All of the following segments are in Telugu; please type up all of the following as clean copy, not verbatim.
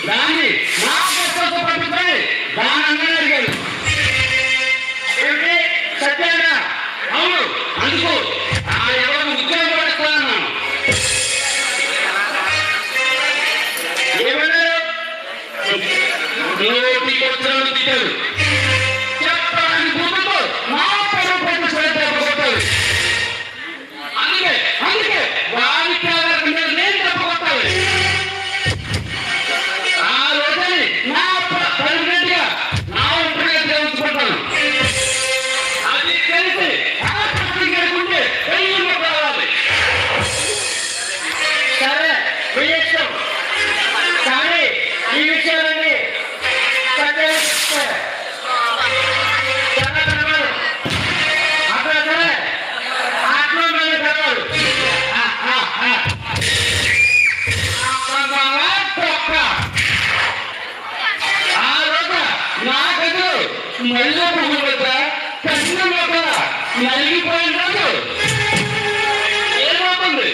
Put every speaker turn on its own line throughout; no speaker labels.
దాన్ని నా పుస్తకంతో పట్టుకొని దాని అన్నీ అడిగాడు. ఏమిటి సత్యాన? అవును, అందుకు ఆ ఎవరు ఉద్యోగం కూడా ఇస్తానన్నాను. ఏమన్నారు? నోటికి వచ్చిన తిట్టారు. చెప్పడానికి ముందుకు నా పరువు పట్టు తప్పకొట్టారు. అందుకే వారికి నేను తప్పకొట్టాలి. ఆ రోజుని నా పర్మనెంట్గా నా ఒంటరిగా ఉంచుకుంటాను. అది తెలిసి ఆ పట్టుకుంటే వెయ్యి రావాలి. సరే వెయ్యొచ్చు, కానీ ఈ విషయాలన్నీ అక్కడ సరే ఆత్మ కలవాడు ఆ రోజు నా గదు మళ్ళీ కష్టం నలిగిపోయిన రోజు ఏమవుతుంది?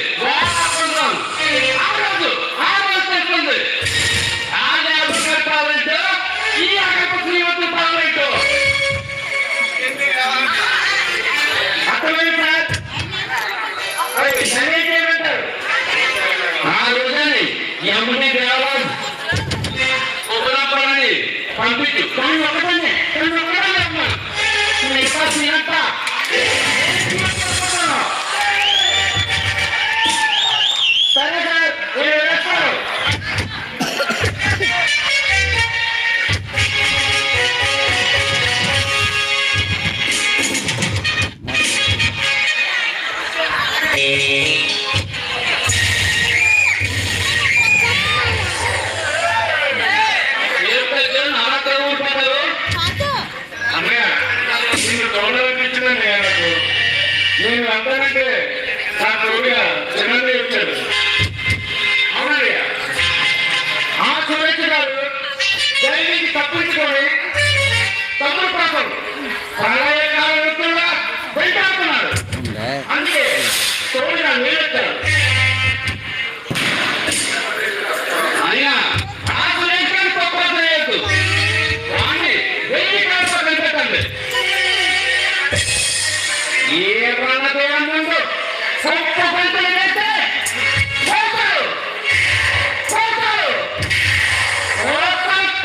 ఆ రోజు చెప్తుంది. ఆ జ్ఞాపకం కావాలంటే ఈ అగప శ్రీమతి పాలంటూ అర్థమైంది సార్. ఏమంటారు? ఆ రోజుని ఎమ్మని దేవాలని ఉపరాపడాన్ని పంపించు. కానీ ఒకటనే అమ్మా సరే సార్, మీరు వేస్తారు. నేను అంటానంటే నాకు చిన్నది వచ్చాడు. అవునయ్యా, ఆ సురేష్ గారు జైలుకి తప్పించుకొని తమ్ముడు కోసం ప్రళయ కాలంలో వెంటాడుతున్నాడు. అందుకే తోడుగా నిలబెట్టారు. అయినా ఆ సురేష్ గారు తప్పు చేయొద్దు. వాడిని 1000 కాలంలో వెంటండి. ఏ ప్రాణం ముందు సొంత పంటలు వేస్తే పోతాడు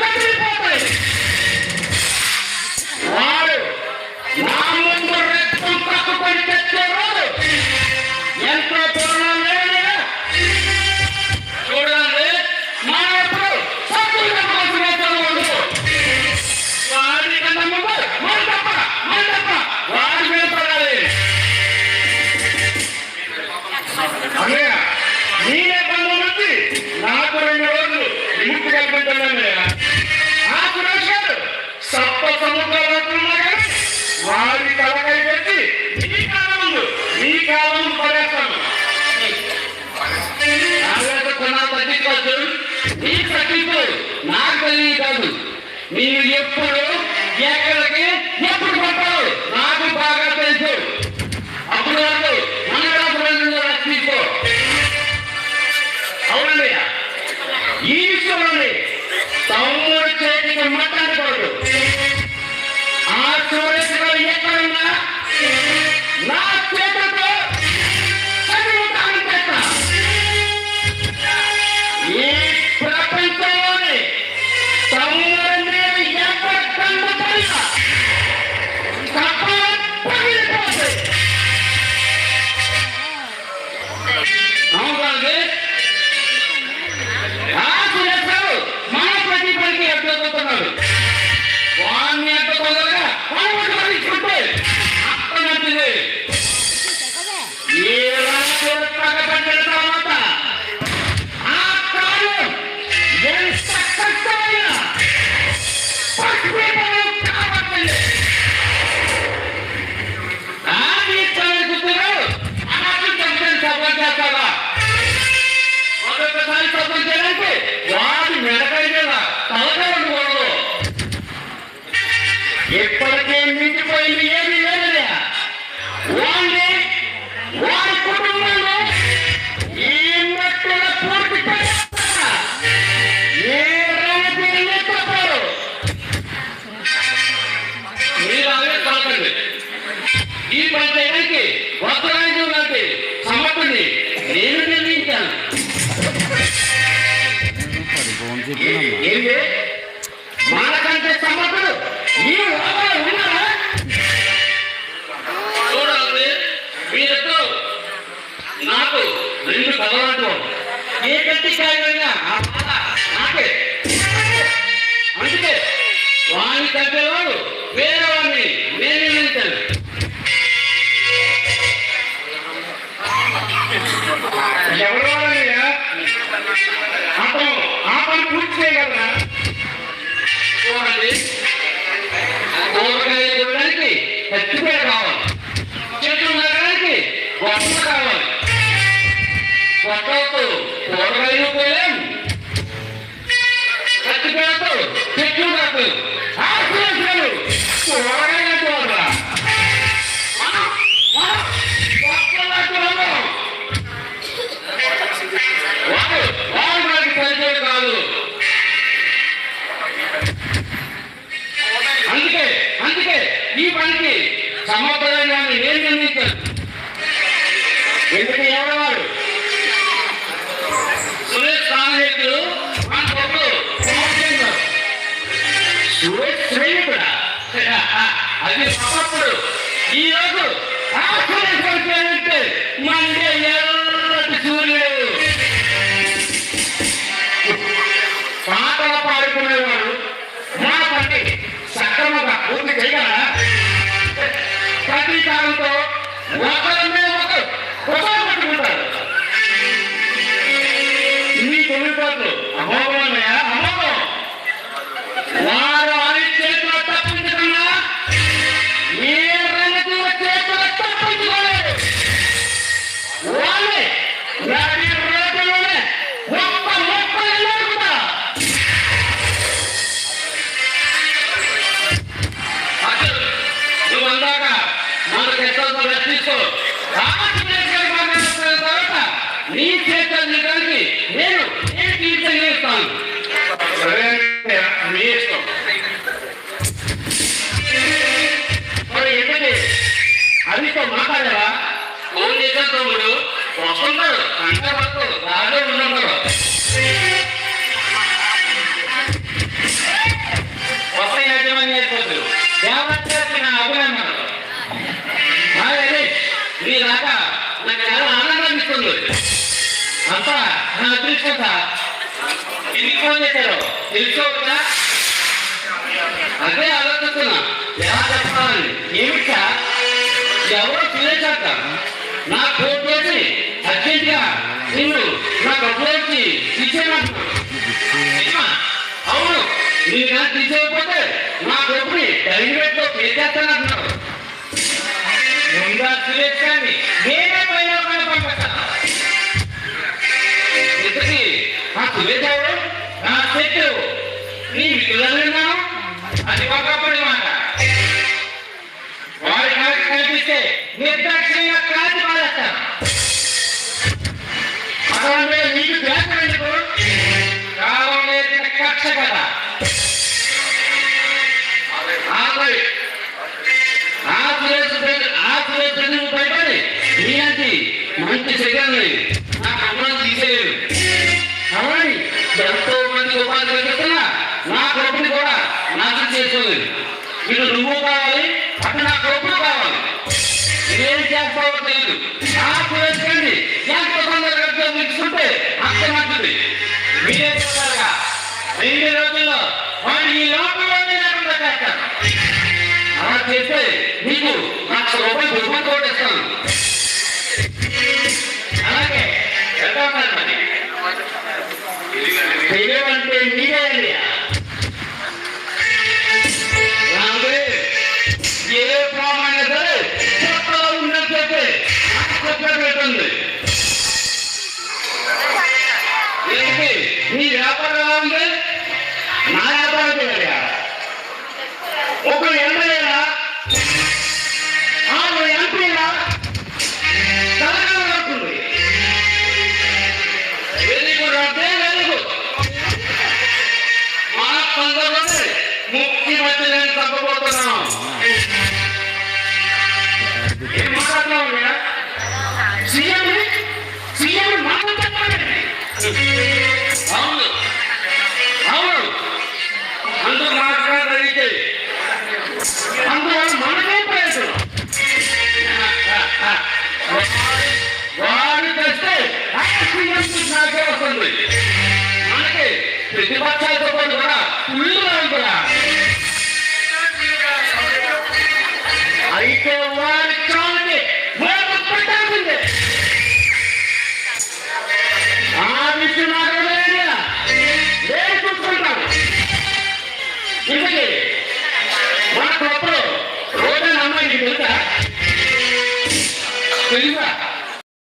కదిలిపోతాయి. వాడు నా ముందు రక్తం పట్టుకొని తెచ్చేవాడు ఎంతో పూర్ణం లేదు. చూడండి, మనం ఎప్పుడు సత్తుగా వాడి కన్నా ముందు మన తప్ప వాడి మీద పడాలి. అన్నయ్య, నేనే 12 మంది నాకు 2 రోజులు విముక్తి కల్పించాలన్నయ్య. ఆ సురేష్ గారు సప్త సముద్రాలు వాడి తలకై పెట్టి నీ కాలం పడేస్తాను. కొన్నాళ్ళు తగ్గించవచ్చు. నీకు తగ్గించు, నాకు తెలియ కాదు. నీవు ఎప్పుడు ఎక్కడికి ఎప్పుడు పడతావు నాకు బాగా తెలుసు. అప్పుడు వరకు మన రాష్ట్రంలో రక్షించు. అవునండి, ఈ విషయంలోని తమ్ముడు చేతికి మాట్లాడకూడదు. ఆ సురేష్ ఎక్కడున్నా నా చేతులతో చదువుతాను చేస్తా. ఈ ప్రపంచంలోని తమ్ముడు మీద ఎవరు కన్నుపడినా పగిలిపోతుంది. అవునండి, ఆ సురేష్ మన ప్రతి పనికి ఎట్టుకుతున్నాడు. వాడిని ఎంత తొందరగా పనిచుంటే అంత మంచిది. ఏ రాష్ట్ర పగబట్టిన తర్వాత ఆ కార్యం ఎంత కష్టమైనా కాబట్టి ఆది చదువుతున్నారు. అనాథ సభ చేస్తావా? మొదటిసారి సభ చేయడానికి వాడి మెడకాయ మీద తలకాయ ఉండకూడదు. ఎప్పటికే మించిపోయింది ఏమి లేదయా. ఏంటి మనకంటే సమర్థుడు ఈ లోపల ఉన్నారా? చూడాలి వీరితో నాకు రెండు కలవాటు ఏ గట్టి కాయమైనా ఆ బాధ నాకే. అందుకే వాణి తగ్గేవాడు వేరే వాడిని నేను నిర్ణయించాను. ఎవరు వాడయ్యా? అతను ఆ పని పూర్తి చేయగలరా? చూడండి, కూరగాయలు చూడడానికి ఖచ్చితంగా కావాలి, చెట్లు నగడానికి గొప్ప కావాలి. కొట్టతో కూరగాయలు పోయాం, ఖచ్చితంగా చెట్లు కాదు కూరగాయలు చూడరా. వాడు మనకి పరిచయం కాదు. అందుకే ఈ పనికి సమర్థంగాన్ని నేను నిర్ణయించాను. ఎందుకు ఎవరవాడు సురేష్ స్నేహితులు మన కొడుకు సురేష్ స్నేహితుడా? అది ఒకప్పుడు. ఈ రోజు ఆ సురేష్ పరిచయంటే మండే ఎర్రటి సూర్యుడు పాటలు పాడుకునేవాడు మా పని సక్రమంగా పూర్తి చేయగలరా? ప్రతీకారంతో ఒకరినే ఒకరు పట్టుకుంటారు. ఇన్ని తొమ్మిది అమోఘమయ్యా, అమోఘం. వారు వారి చేతిలో తప్పించకుండా ఏ రంగతుల చేతిలో తప్పించుకోలేదు. వాళ్ళే నడి రోడ్డులోనే గొప్ప మొక్కలు లేకుండా నువ్వు అందాక మనకు ఎక్కడంతో రక్షిస్తూ తర్వాత నీ చేతులు నీడానికి నేను తీర్చగలుగుతాను. మీ ఇష్టం. మరి ఎందుకంటే అదితో మాట్లాడారా? ఫోన్ చేసిన తమ్ముడు వస్తుంటాడు, అంత వరకు దాడే ఉండరు. కొత్త యాజమాన్యం అయిపోతుంది. దేవతకి నా అభినందన. మీ దాకా నాకు చాలా ఆనందాన్ని ఇస్తుంది. అంతా నా అదృష్టం. ఎందుకు ఫోన్ చేశారు తెలుసుకోవద్దా? అదే ఆలోచిస్తున్నా ఎలా చెప్పాలని. ఏమిటా ఎవరో చూసేశాక నా ఫోన్ చేసి అర్జెంట్గా నిన్ను నా డబ్బులోకి ఇచ్చేయమంటున్నాను. అవును, మీరు నాకు తీసేయకపోతే నా డబ్బుని డైరెక్ట్ లో పే చేస్తానంటున్నారు. ముందా సురేషాన్ని నేనే పైన పంపిస్తాను. ఇంతకీ ఆ సురేషావు నా చెట్టు నీ విడుదలను అది ఒకప్పుడు మాట. వారి నాకు కనిపిస్తే నిర్దాక్షిణ్యంగా కాల్చి పారేస్తాను. అటువంటి నీకు ద్వేషం ఎందుకు? కాలం నేర్పిన కక్ష కదా. భయపడి నీలాంటి మంచి శరీరాన్ని నా కమ్మని తీసేయలేదు. అవునండి, ఎంతో మంది ఉపాధి కలిగిస్తున్నా నా కొడుకుని కూడా నాశనం చేసుకోలేదు. ఇటు నువ్వు కావాలి, అటు నా కొడుకు కావాలి. ఏం చేస్తావో తెలియదు. ఆ కురేసుకోండి ఎంత తొందరగా తీసుకుంటే అంత మంచిది. మీరే చెప్పారుగా 2 రోజుల్లో వాడు ఈ లోపంలోనే లేకుండా చేస్తాను. అలా చేస్తే నీకు ₹1,00,000 బహుమతి ఓటేస్తాను. అలాగే తెలియవంటే మీరే అండి. ఏ ప్రాణమైనా సరే చెప్పలో ఉన్నట్లయితే పెట్టండి. ఏంటి నీ వ్యాపారం ఎలా ఉంది? నా వ్యాపారం చేయాలి. ఒక ఎమ్మెల్యేలా ఎంపీలా తెలంగాణ వస్తుంది. వెలుగుడు అంటే వెలుగు. మన తొందరలోనే ముఖ్యమంత్రిని తప్పబోతున్నాం. ఏం మాట్లాడుతున్నావు? సీఎం మాట చెప్పండి. అవును, అందుకు మాట్లాడగలిగితే అందువల్ల మనకే ప్రయత్నం. వాడు తెస్తే నాకే వస్తుంది. మనకి ప్రతిపక్షాలతో పాటు కూడా ఫుల్గా ఉంటుందా? అయితే వాడికి